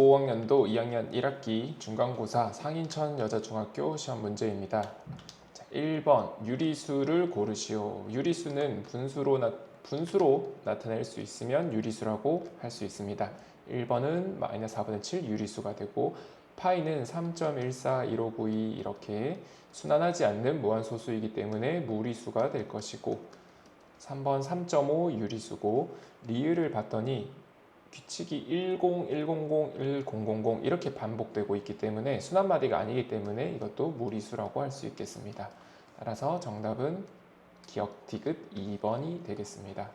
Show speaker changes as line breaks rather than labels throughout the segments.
5학년도 2학년 1학기 중간고사 상인천 여자중학교 시험 문제입니다. 자, 1번 유리수를 고르시오. 유리수는 분수로 나타낼 수 있으면 유리수라고 할 수 있습니다. 1번은 마이너스 4분의 7 유리수가 되고, 파이는 3.141592 이렇게 순환하지 않는 무한소수이기 때문에 무리수가 될 것이고, 3번 3.5 유리수고, 리을을 봤더니 규칙이 10, 100, 1000 이렇게 반복되고 있기 때문에 순환마디가 아니기 때문에 이것도 무리수라고 할 수 있겠습니다. 따라서 정답은 기억 디귿 2번이 되겠습니다.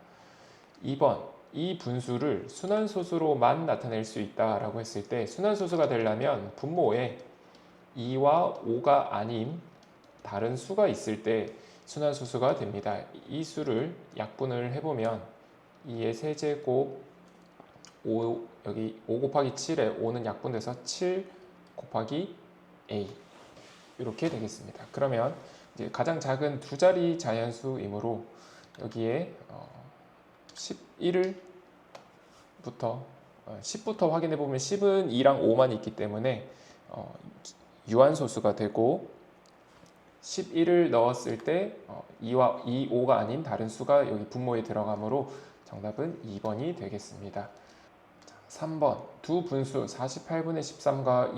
2번, 이 분수를 순환소수로만 나타낼 수 있다라고 했을 때 순환소수가 되려면 분모에 2와 5가 아닌 다른 수가 있을 때 순환소수가 됩니다. 이 수를 약분을 해보면 2의 세제곱 5, 여기 5 곱하기 7에 5는 약분돼서 7 곱하기 a 이렇게 되겠습니다. 그러면 이제 가장 작은 두 자리 자연수이므로 여기에 10부터 확인해 보면 10은 2랑 5만 있기 때문에 유한소수가 되고, 11을 넣었을 때 2와 2, 5가 아닌 다른 수가 여기 분모에 들어가므로 정답은 2번이 되겠습니다. 3번 두 분수 48분의 13과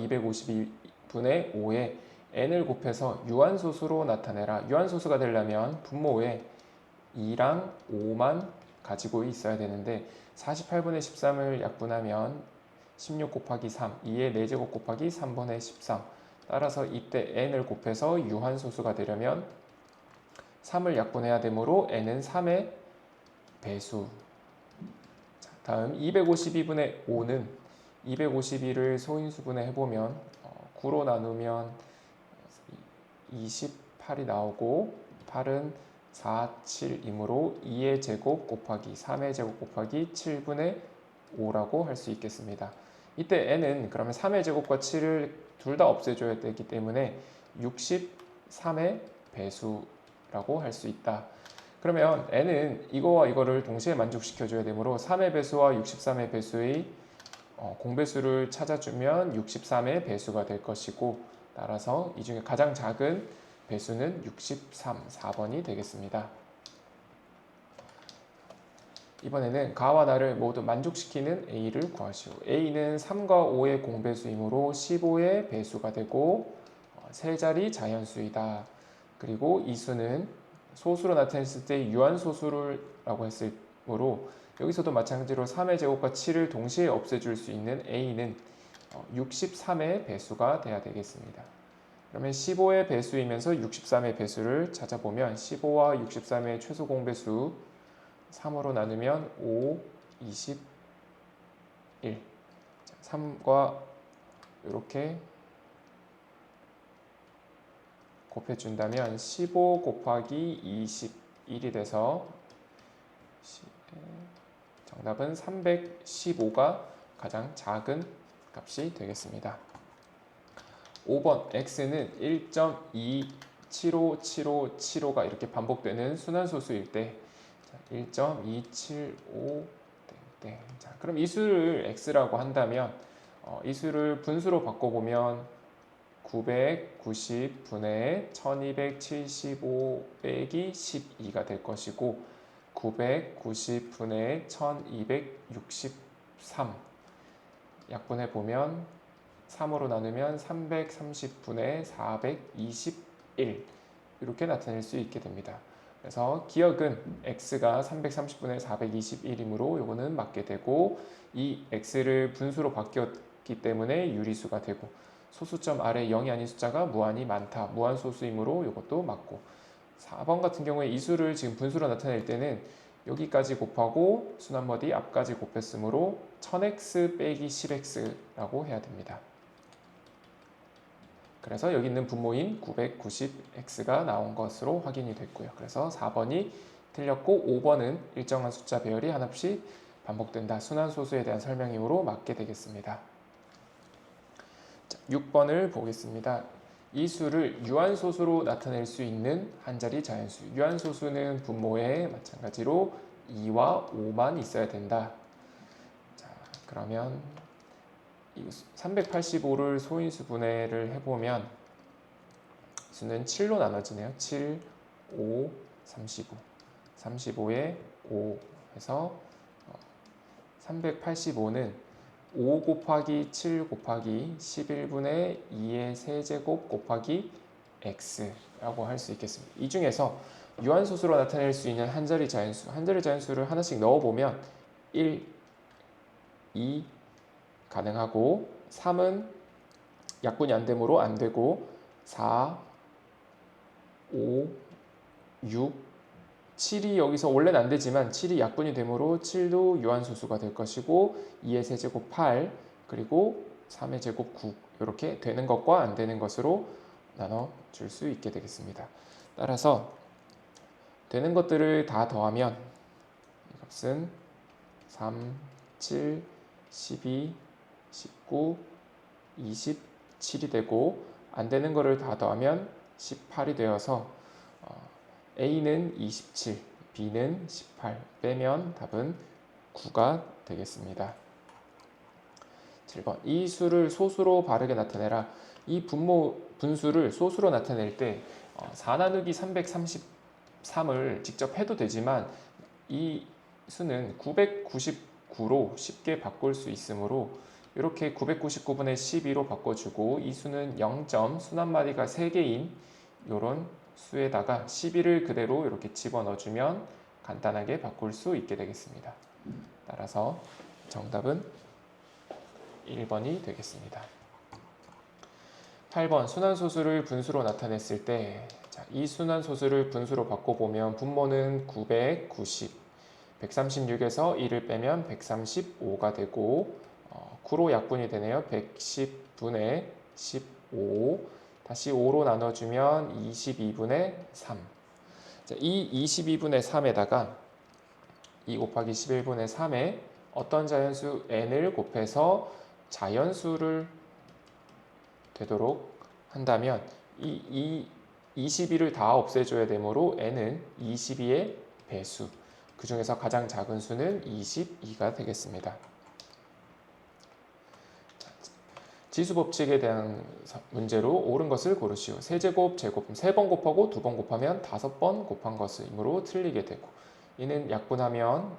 252분의 5에 n을 곱해서 유한소수로 나타내라. 유한소수가 되려면 분모에 2랑 5만 가지고 있어야 되는데 48분의 13을 약분하면 16 곱하기 3, 2의 4제곱 곱하기 3분의 13. 따라서 이때 n을 곱해서 유한소수가 되려면 3을 약분해야 되므로 n은 3의 배수. 다음 252분의 5는 252를 소인수분해 해보면 9로 나누면 28이 나오고 8은 4, 7이므로 2의 제곱 곱하기 3의 제곱 곱하기 7분의 5라고 할 수 있겠습니다. 이때 n은 그러면 3의 제곱과 7을 둘 다 없애줘야 되기 때문에 63의 배수라고 할 수 있다. 그러면 n은 이거와 이거를 동시에 만족시켜줘야 되므로 3의 배수와 63의 배수의 공배수를 찾아주면 63의 배수가 될 것이고, 따라서 이 중에 가장 작은 배수는 63, 4번이 되겠습니다. 이번에는 가와 나를 모두 만족시키는 a를 구하시오. a는 3과 5의 공배수이므로 15의 배수가 되고 세 자리 자연수이다. 그리고 이 수는 소수로 나타냈을 때 유한소수라고 했으므로 여기서도 마찬가지로 3의 제곱과 7을 동시에 없애줄 수 있는 a는 63의 배수가 돼야 되겠습니다. 그러면 15의 배수이면서 63의 배수를 찾아보면 15와 63의 최소 공배수 3으로 나누면 5, 21. 3과 이렇게 곱해준다면 15 곱하기 21이 돼서 정답은 315가 가장 작은 값이 되겠습니다. 5번 x는 1.2757575가 이렇게 반복되는 순환소수일 때 1.275 자, 그럼 이 수를 x라고 한다면 이 수를 분수로 바꿔보면 990분의 1275 빼기 12가 될 것이고, 990분의 1263 약분해보면 3으로 나누면 330분의 421 이렇게 나타낼 수 있게 됩니다. 그래서 기억은 x가 330분의 421이므로 이거는 맞게 되고, 이 x를 분수로 바뀌었기 때문에 유리수가 되고, 소수점 아래 0이 아닌 숫자가 무한히 많다. 무한소수이므로 이것도 맞고, 4번 같은 경우에 이 수를 지금 분수로 나타낼 때는 여기까지 곱하고 순환머디 앞까지 곱했으므로 1000x 빼기 10x라고 해야 됩니다. 그래서 여기 있는 분모인 990x가 나온 것으로 확인이 됐고요. 그래서 4번이 틀렸고 5번은 일정한 숫자 배열이 한없이 반복된다. 순환소수에 대한 설명이므로 맞게 되겠습니다. 자, 6번을 보겠습니다. 이 수를 유한소수로 나타낼 수 있는 한자리 자연수. 유한소수는 분모에 마찬가지로 2와 5만 있어야 된다. 자, 그러면 385를 소인수 분해를 해보면 수는 7로 나눠지네요. 7, 5, 35. 35에 5 해서 385는 5 곱하기 7 곱하기 11분의 2의 세제곱 곱하기 x라고 할 수 있겠습니다. 이 중에서 유한소수로 나타낼 수 있는 한자리 자연수를 하나씩 넣어보면 1, 2 가능하고 3은 약분이 안 되므로 안 되고 4, 5, 6, 7이 여기서 원래는 안 되지만 7이 약분이 되므로 7도 유한소수가 될 것이고 2의 세제곱 8 그리고 3의 제곱 9 이렇게 되는 것과 안 되는 것으로 나눠줄 수 있게 되겠습니다. 따라서 되는 것들을 다 더하면 이 값은 3, 7, 12, 19, 27이 되고 안 되는 거를 다 더하면 18이 되어서 A는 27, B는 18 빼면 답은 9가 되겠습니다. 7번 이 수를 소수로 바르게 나타내라. 이 분수를 소수로 나타낼 때 4 나누기 333을 직접 해도 되지만 이 수는 999로 쉽게 바꿀 수 있으므로 이렇게 999분의 12로 바꿔주고 이 수는 0점 수납마디가 3개인 이런 수에다가 12를 그대로 이렇게 집어넣어주면 간단하게 바꿀 수 있게 되겠습니다. 따라서 정답은 1번이 되겠습니다. 8번 순환소수를 분수로 나타냈을 때 이 순환소수를 분수로 바꿔보면 분모는 990, 136에서 1을 빼면 135가 되고 9로 약분이 되네요. 110분의 15 다시 5로 나눠주면 22분의 3. 이 22분의 3에다가 2 곱하기 11분의 3에 어떤 자연수 n을 곱해서 자연수를 되도록 한다면 이 22를 다 없애줘야 되므로 n은 22의 배수. 그 중에서 가장 작은 수는 22가 되겠습니다. 지수법칙에 대한 문제로 옳은 것을 고르시오. 세제곱, 제곱, 3번 곱하고 2번 곱하면 5번 곱한 것이므로 틀리게 되고 이는 약분하면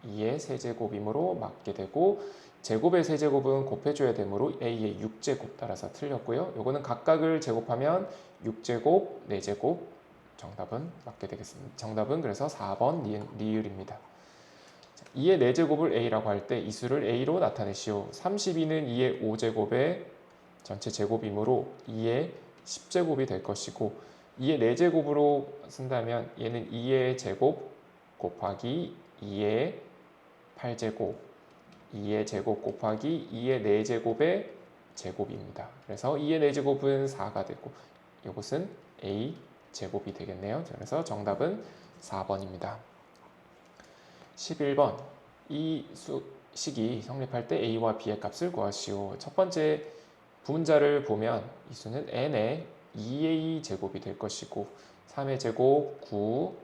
2의 세제곱이므로 맞게 되고 제곱의 세제곱은 곱해줘야 되므로 A의 6제곱 따라서 틀렸고요. 요거는 각각을 제곱하면 6제곱, 4제곱 정답은 맞게 되겠습니다. 정답은 그래서 4번 리을입니다. 2의 4제곱을 A라고 할 때 이 수를 A로 나타내시오. 32는 2의 5제곱의 전체 제곱이므로 2의 10제곱이 될 것이고 2의 4제곱으로 쓴다면 얘는 2의 제곱 곱하기 2의 8제곱 2의 제곱 곱하기 2의 4제곱의 제곱입니다. 그래서 2의 4제곱은 4가 되고 이것은 A 제곱이 되겠네요. 그래서 정답은 4번입니다. 11번 이 식이 성립할 때 A와 B의 값을 구하시오. 첫 번째 분자를 보면 이 수는 n의 2a 제곱이 될 것이고 3의 제곱 9,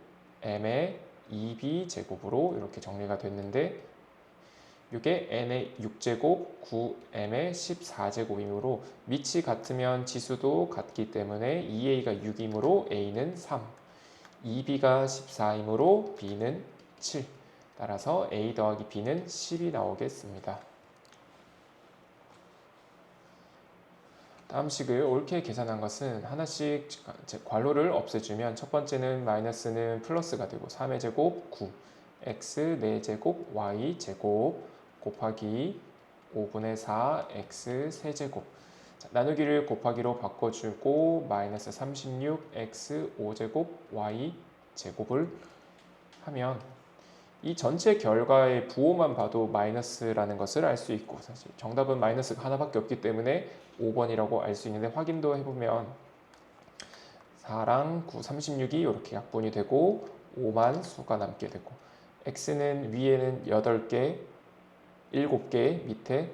m의 2b 제곱으로 이렇게 정리가 됐는데 이게 n의 6제곱, 9m의 14제곱이므로 밑이 같으면 지수도 같기 때문에 2a가 6이므로 a는 3, 2b가 14이므로 b는 7. 따라서 a 더하기 b는 10이 나오겠습니다. 다음 식을 옳게 계산한 것은 하나씩 괄호를 없애주면 첫 번째는 마이너스는 플러스가 되고 3의 제곱 9, x 4제곱 y 제곱 곱하기 5분의 4 x 세제곱 나누기를 곱하기로 바꿔주고 마이너스 36 x 5제곱 y 제곱을 하면 이 전체 결과의 부호만 봐도 마이너스라는 것을 알 수 있고 사실 정답은 마이너스가 하나밖에 없기 때문에 5번이라고 알 수 있는데 확인도 해보면 4랑 9, 36이 이렇게 약분이 되고 5만 수가 남게 되고 x는 위에는 8개, 7개, 밑에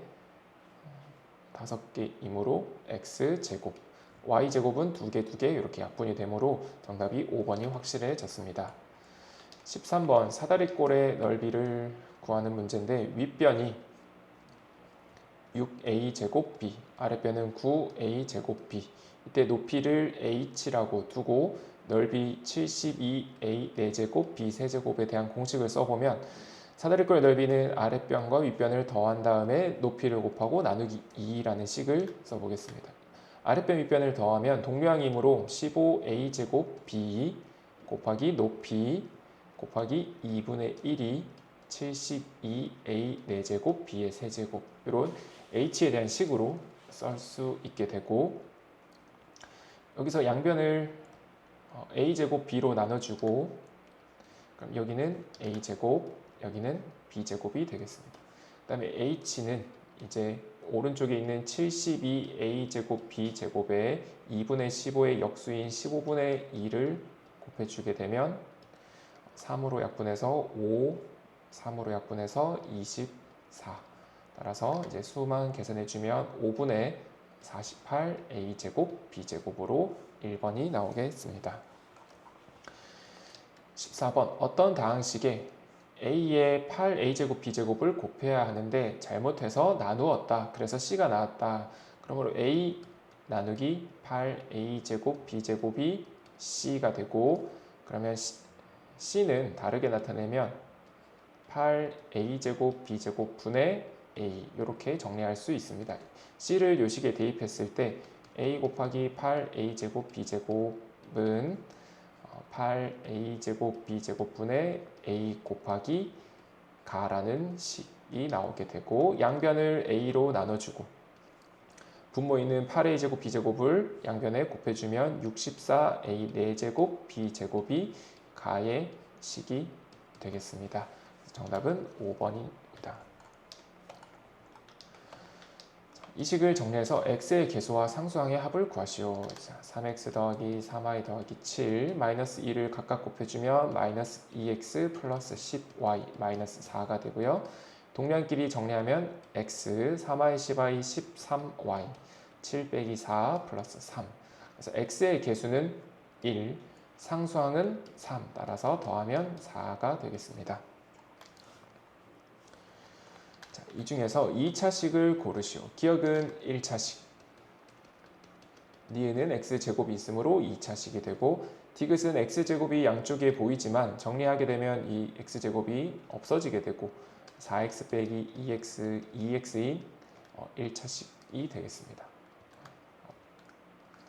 5개이므로 x제곱 y제곱은 2개, 2개 이렇게 약분이 되므로 정답이 5번이 확실해졌습니다. 13번 사다리꼴의 넓이를 구하는 문제인데 윗변이 6a 제곱 b, 아랫변은 9a 제곱 b. 이때 높이를 h라고 두고 넓이 72a 4제곱 b 세제곱에 대한 공식을 써보면 사다리꼴의 넓이는 아랫변과 윗변을 더한 다음에 높이를 곱하고 나누기 2라는 식을 써보겠습니다. 아랫변 윗변을 더하면 동류항이므로 15a 제곱 b 곱하기 높이 곱하기 2분의 1이 72a 4제곱 b의 세제곱, 이런 h에 대한 식으로 쓸 수 있게 되고, 여기서 양변을 a제곱 b로 나눠주고, 그럼 여기는 a제곱, 여기는 b제곱이 되겠습니다. 그 다음에 h는 이제 오른쪽에 있는 72a 제곱 b 제곱에 2분의 15의 역수인 15분의 2를 곱해주게 되면 3으로 약분해서 5, 3으로 약분해서 24. 따라서 이제 수만 계산해주면 5분의 48a 제곱 b 제곱으로 1번이 나오겠습니다. 14번 어떤 다항식에 a의 8a제곱 b제곱을 곱해야 하는데 잘못해서 나누었다. 그래서 c가 나왔다. 그러므로 a 나누기 8a제곱 b제곱이 c가 되고, 그러면 c는 다르게 나타내면 8a제곱 b제곱 분의 a, 이렇게 정리할 수 있습니다. c를 요식에 대입했을 때 a 곱하기 8a제곱 b제곱은 8a제곱 b제곱분의 a 곱하기 가라는 식이 나오게 되고, 양변을 a로 나눠주고 분모있는 8a제곱 b제곱을 양변에 곱해주면 64a 4제곱 b제곱이 가의 식이 되겠습니다. 정답은 5번입니다. 이 식을 정리해서 x의 개수와 상수항의 합을 구하시오. 3x 더하기 3y 더하기 7 마이너스 2를 각각 곱해주면 마이너스 2x 플러스 10y 마이너스 4가 되고요. 동량끼리 정리하면 x 3y 10y 13y 7 빼기 4 플러스 3. 그래서 x의 개수는 1, 상수항은 3, 따라서 더하면 4가 되겠습니다. 이 중에서 2차식을 고르시오. 기억은 1차식. 니은은 x제곱이 있으므로 2차식이 되고, 디귿은 x제곱이 양쪽에 보이지만 정리하게 되면 이 x제곱이 없어지게 되고 4x 빼기 2x인 1차식이 되겠습니다.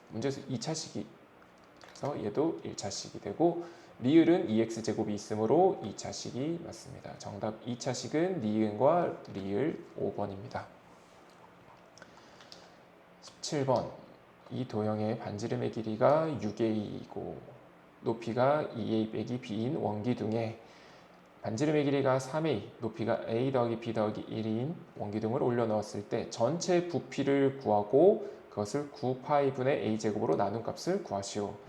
문제에서 2차식이, 그래서 얘도 1차식이 되고, 리을은 2x제곱이 있으므로 2차식이 맞습니다. 정답 2차식은 니은과 리을 5번입니다. 17번 이 도형의 반지름의 길이가 6a이고 높이가 2a 빼기 b인 원기둥에 반지름의 길이가 3a, 높이가 a 더하기 b 더하기 1인 원기둥을 올려 넣었을 때 전체 부피를 구하고 그것을 9파이분의 a제곱으로 나눈 값을 구하시오.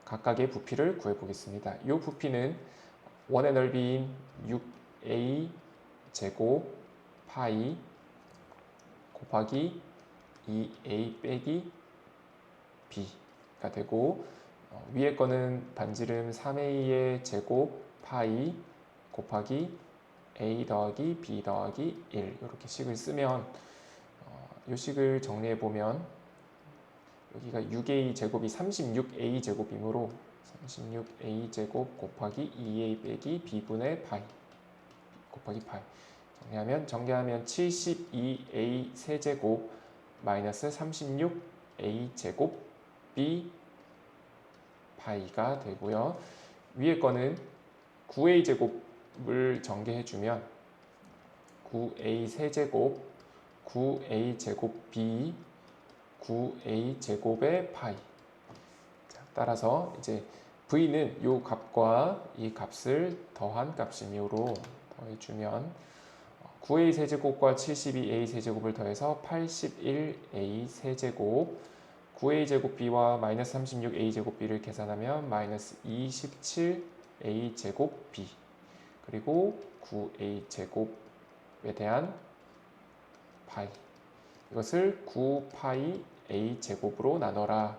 각각의 부피를 구해보겠습니다. 이 부피는 원의 넓이인 6a 제곱 파이 곱하기 2a 빼기 b가 되고, 위에 거는 반지름 3a의 제곱 파이 곱하기 a 더하기 b 더하기 1, 이렇게 식을 쓰면 이 식을 정리해보면 여기가 6a 제곱이 36a 제곱이므로 36a 제곱 곱하기 2a 빼기 b분의 파이 곱하기 파이 정리하면 72a 세제곱 마이너스 36a 제곱 b 파이가 되고요. 위에 거는 9a 제곱을 전개해주면 9a 세제곱 9a 제곱 b 9a 제곱의 파이. 따라서 이제 v는 이 값과 이 값을 더한 값이므로 더해주면 9a 세제곱과 72a 세제곱을 더해서 81a 세제곱, 9a 제곱 b와 마이너스 36a 제곱 b를 계산하면 마이너스 27a 제곱 b, 그리고 9a 제곱에 대한 파이, 이것을 9파이 a 제곱으로 나눠라.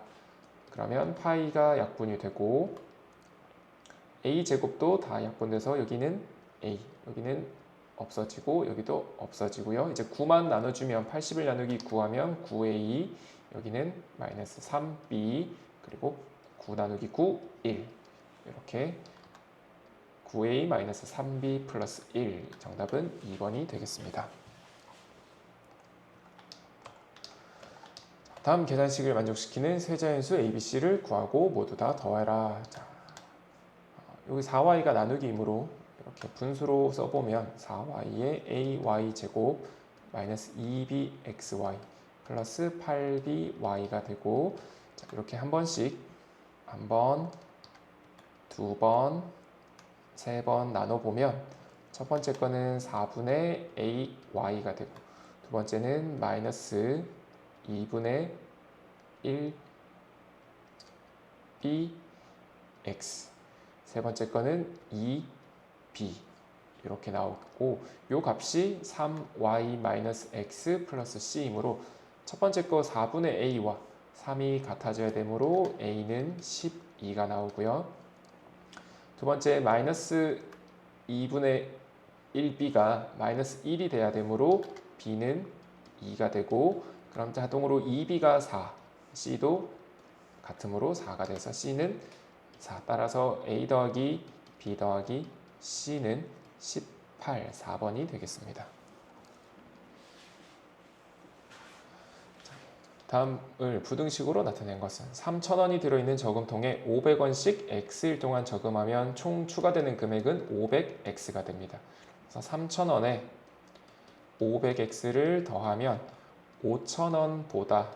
그러면 파이가 약분이 되고 a 제곱도 다 약분돼서 여기는 a, 여기는 없어지고 여기도 없어지고요. 이제 9만 나눠주면 80을 나누기 9하면 9a, 여기는 마이너스 3b, 그리고 9 나누기 9, 1. 이렇게 9a 마이너스 3b 플러스 1. 정답은 2번이 되겠습니다. 다음 계산식을 만족시키는 세자연수 ABC를 구하고 모두 다 더해라. 자, 여기 4y가 나누기이므로 이렇게 분수로 써보면 4y의 ay 제곱 마이너스 2bxy 플러스 8by가 되고, 자, 이렇게 한 번씩, 한 번, 두 번, 세 번 나눠보면 첫 번째 거는 4분의 ay가 되고, 두 번째는 마이너스 2분의 1bx, 세 번째 거는 2b 이렇게 나오고, 요 값이 3y-x 플러스 c이므로 첫 번째 거 4분의 a와 3이 같아져야 되므로 a는 12가 나오고요. 두 번째 마이너스 2분의 1b가 마이너스 1이 돼야 되므로 b는 2가 되고, 그럼 자동으로 2b가 4, c도 같으므로 4가 돼서 c는 4. 따라서 a 더하기 b 더하기 c는 18, 4번이 되겠습니다. 다음을 부등식으로 나타낸 것은 3,000원이 들어있는 저금통에 500원씩 x일 동안 저금하면 총 추가되는 금액은 500x가 됩니다. 그래서 3,000원에 500x를 더하면 5,000원보다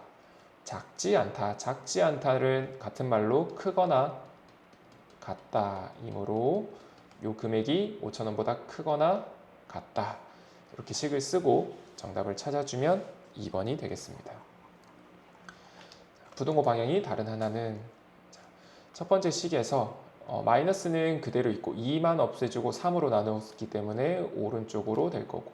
작지 않다. 작지 않다를 같은 말로 크거나 같다이므로 요 금액이 5,000원보다 크거나 같다. 이렇게 식을 쓰고 정답을 찾아주면 2번이 되겠습니다. 부등호 방향이 다른 하나는, 첫 번째 식에서 마이너스는 그대로 있고 2만 없애주고 3으로 나눴기 때문에 오른쪽으로 될 거고,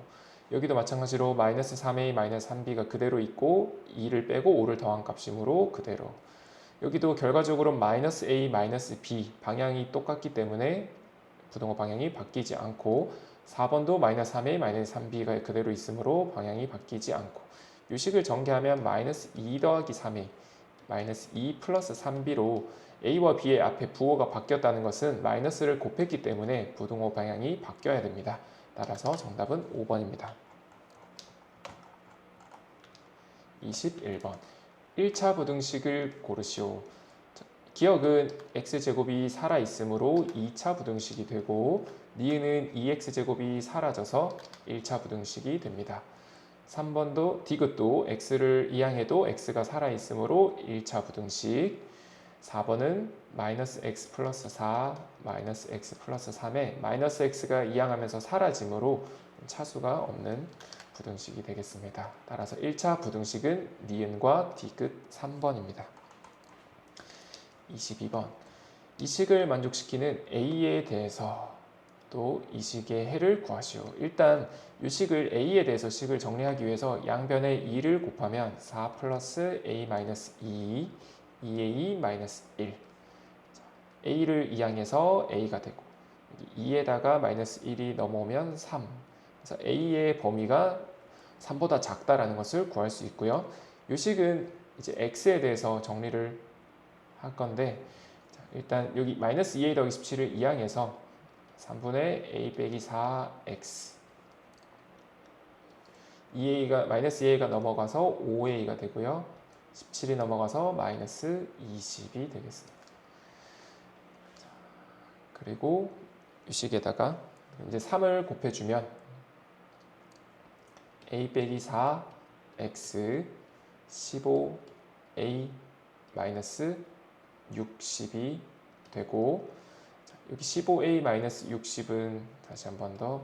여기도 마찬가지로 마이너스 3a 마이너스 3b가 그대로 있고 2를 빼고 5를 더한 값이므로 그대로, 여기도 결과적으로 마이너스 a 마이너스 b 방향이 똑같기 때문에 부등호 방향이 바뀌지 않고, 4번도 마이너스 3a 마이너스 3b가 그대로 있으므로 방향이 바뀌지 않고, 이 식을 전개하면 마이너스 2 더하기 3a 마이너스 2 플러스 3b로 a와 b의 앞에 부호가 바뀌었다는 것은 마이너스를 곱했기 때문에 부등호 방향이 바뀌어야 됩니다. 따라서 정답은 5번입니다. 21번 1차 부등식을 고르시오. 기억은 x제곱이 살아있으므로 2차 부등식이 되고, 니은은 2x제곱이 사라져서 1차 부등식이 됩니다. 3번도 디귿도 x를 이항해도 x가 살아있으므로 1차 부등식, 4번은 마이너스 x 플러스 4 마이너스 x 플러스 3에 마이너스 x가 이항하면서 사라지므로 차수가 없는 부등식이 되겠습니다. 따라서 1차 부등식은 니은과 디귿 3번입니다. 22번 이 식을 만족시키는 a에 대해서 또 이 식의 해를 구하시오. 일단 이 식을 a에 대해서 식을 정리하기 위해서 양변에 2를 곱하면 4 플러스 a 마이너스 2, 2a 마이너스 1. a를 이항해서 a가 되고, 2에다가 마이너스 1이 넘어오면 3. 그래서 a의 범위가 3보다 작다라는 것을 구할 수 있고요. 이 식은 이제 x에 대해서 정리를 할 건데, 일단 여기 마이너스 2a 더하기 17을 이항해서 3분의 a 빼기 4x, 2a가 마이너스 2a가 넘어가서 5a가 되고요. 17이 넘어가서 마이너스 20이 되겠습니다. 그리고 이 식에다가 이제 3을 곱해주면 a 빼기 4x 15a 마이너스 60이 되고, 여기 15a 마이너스 60은 다시 한 번 더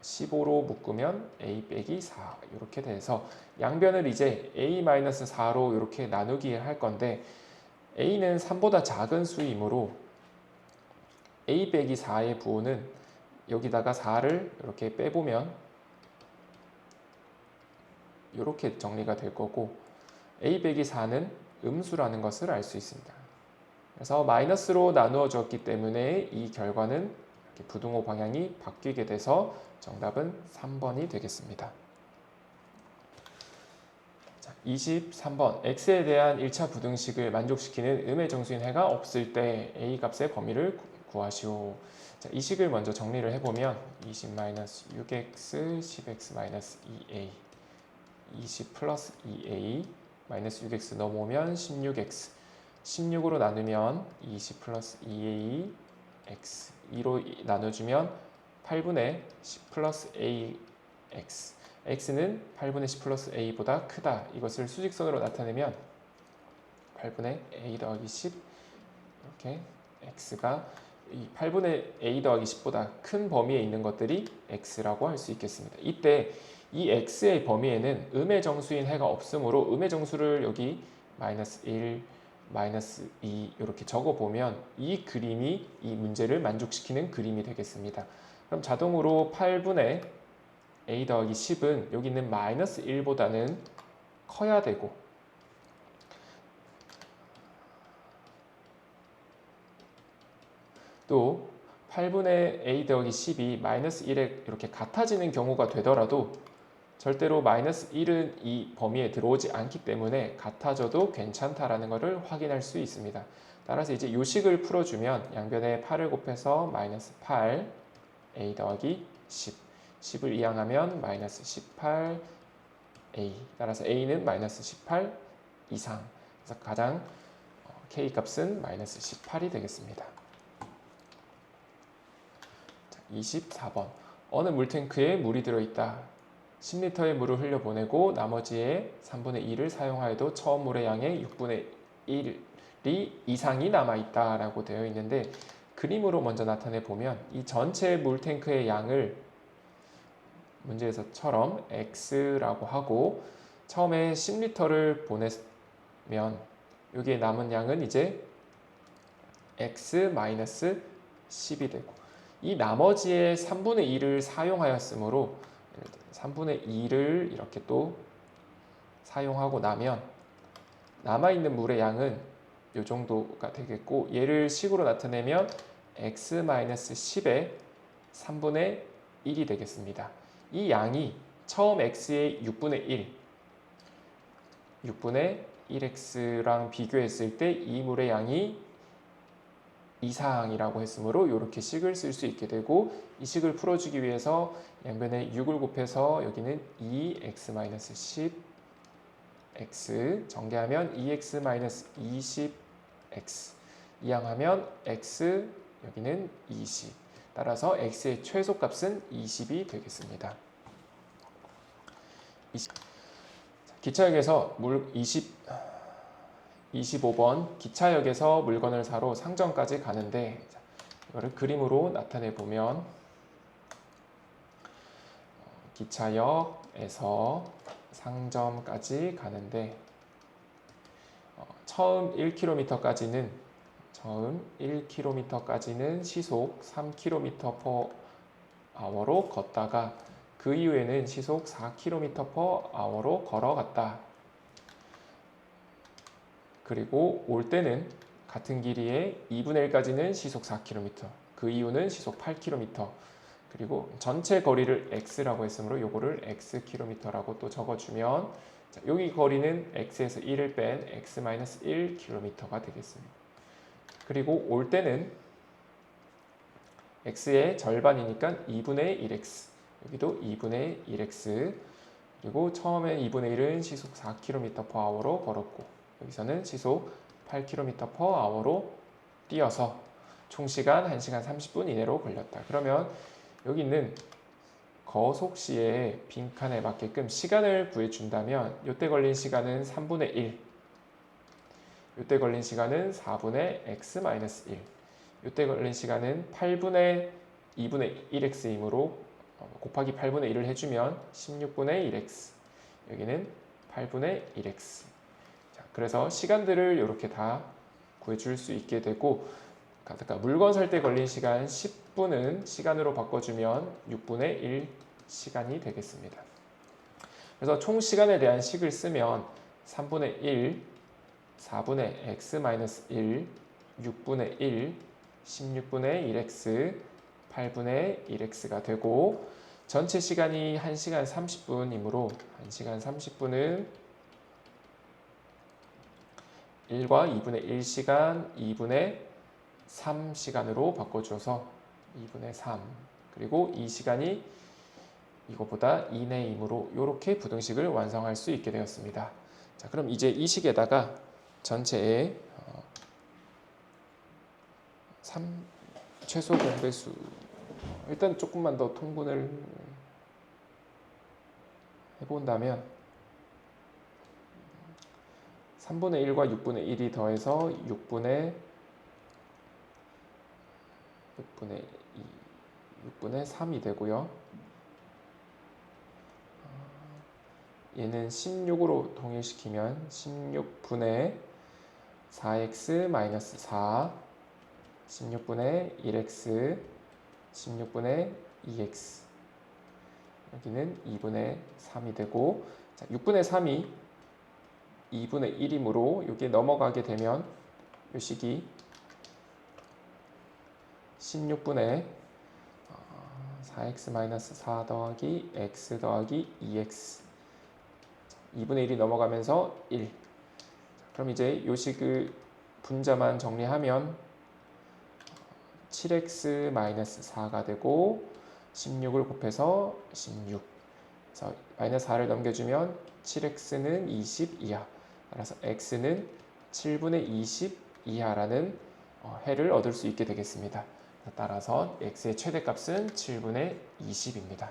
15로 묶으면 a 빼기 4 이렇게 돼서 양변을 이제 a 마이너스 4로 이렇게 나누기 할 건데, a는 3보다 작은 수이므로 a 빼기 4의 부호는 여기다가 4를 이렇게 빼보면 이렇게 정리가 될 거고, a 빼기 4는 음수라는 것을 알 수 있습니다. 그래서 마이너스로 나누어 주었기 때문에 이 결과는 이렇게 부등호 방향이 바뀌게 돼서 정답은 3번이 되겠습니다. 자, 23번 x에 대한 1차 부등식을 만족시키는 음의 정수인해가 없을 때 a 값의 범위를 구하시오. 자, 이 식을 먼저 정리를 해보면 20-6x 10x-2a 20 플러스 2a 마이너스 6x 넘어오면 16x 16으로 나누면 20 플러스 2a x 2로 나눠주면 8분의 10 플러스 a x x는 8분의 10 플러스 a보다 크다. 이것을 수직선으로 나타내면 8분의 a 더하기 10 이렇게 x가 이 8분의 a 더하기 10보다 큰 범위에 있는 것들이 x라고 할 수 있겠습니다. 이때 이 x의 범위에는 음의 정수인 해가 없으므로 음의 정수를 여기 마이너스 1, 마이너스 2 이렇게 적어보면 이 그림이 이 문제를 만족시키는 그림이 되겠습니다. 그럼 자동으로 8분의 a 더하기 10은 여기 있는 마이너스 1보다는 커야 되고 또 8분의 a 더하기 10이 마이너스 1에 이렇게 같아지는 경우가 되더라도 절대로 마이너스 1은 이 범위에 들어오지 않기 때문에 같아져도 괜찮다라는 것을 확인할 수 있습니다. 따라서 이제 이 식을 풀어주면 양변에 8을 곱해서 마이너스 8 a 더하기 10 10을 이항하면 마이너스 18 a 따라서 a는 마이너스 18 이상 그래서 가장 k 값은 마이너스 18이 되겠습니다. 24번 어느 물탱크에 물이 들어있다. 10리터의 물을 흘려보내고 나머지의 3분의 2를 사용하여도 처음 물의 양의 6분의 1이 이상이 남아있다 라고 되어 있는데 그림으로 먼저 나타내 보면 이 전체 물탱크의 양을 문제에서처럼 x라고 하고 처음에 10리터를 보내면 여기에 남은 양은 이제 x-10이 되고 이 나머지의 3분의 2를 사용하였으므로 3분의 2를 이렇게 또 사용하고 나면 남아있는 물의 양은 이 정도가 되겠고 얘를 식으로 나타내면 x-10의 3분의 1이 되겠습니다. 이 양이 처음 x의 6분의 1, 6분의 1x랑 비교했을 때 이 물의 양이 이상이라고 했으므로 이렇게 식을 쓸 수 있게 되고 이 식을 풀어주기 위해서 양변에 6을 곱해서 여기는 2x-10x 정개하면 2x-20x 이항하면 x 여기는 20 따라서 x의 최소값은 20이 되겠습니다. 기차역에서 25번 기차역에서 물건을 사러 상점까지 가는데 이거를 그림으로 나타내 보면 기차역에서 상점까지 가는데 처음 1km까지는 시속 3km/h로 걷다가 그 이후에는 시속 4km/h로 걸어갔다. 그리고 올 때는 같은 길이에 2분의 1까지는 시속 4km, 그 이후는 시속 8km, 그리고 전체 거리를 x라고 했으므로 요거를 xkm라고 또 적어주면 자, 여기 거리는 x에서 1을 뺀 x-1km가 되겠습니다. 그리고 올 때는 x의 절반이니까 2분의 1x, 여기도 2분의 1x, 그리고 처음에 2분의 1은 시속 4km/h로 걸었고 여기서는 시속 8km/h로 뛰어서 총 시간 1시간 30분 이내로 걸렸다. 그러면 여기 있는 거속 시에 빈칸에 맞게끔 시간을 구해준다면 이때 걸린 시간은 3분의 1, 이때 걸린 시간은 4분의 x-1, 이때 걸린 시간은 8분의 2분의 1x이므로 곱하기 8분의 1을 해주면 16분의 1x, 여기는 8분의 1x. 자, 그래서 시간들을 이렇게 다 구해줄 수 있게 되고 그러니까 물건 살 때 걸린 시간 10분은 시간으로 바꿔주면 6분의 1 시간이 되겠습니다. 그래서 총 시간에 대한 식을 쓰면 3분의 1, 4분의 x-1, 6분의 1, 16분의 1x, 8분의 1x가 되고 전체 시간이 1시간 30분이므로 1시간 30분은 1과 2분의 1시간, 2분의 3시간으로 바꿔줘서 2분의 3 그리고 이 시간이 이거보다 이내이므로 이렇게 부등식을 완성할 수 있게 되었습니다. 자, 그럼 이제 이 식에다가 전체의 최소 공배수 일단 조금만 더 통분을 해본다면 3분의 1과 6분의 1이 더해서 6분의 3이 되고요. 얘는 16으로 통일시키면 16분의 4x-4 16분의 1x 16분의 2x 여기는 2분의 3이 되고 자, 6분의 3이 2분의 1이므로 여기에 넘어가게 되면 이 식이 16분의 4x-4 더하기 x 더하기 2x 2분의 1이 넘어가면서 1 자, 그럼 이제 이 식의 분자만 정리하면 7x-4가 되고 16을 곱해서 16 그래서 마이너스 4를 넘겨주면 7x는 20 이하 따라서 x는 7분의 20 이하라는 해를 얻을 수 있게 되겠습니다. 따라서 x의 최대값은 7분의 20입니다.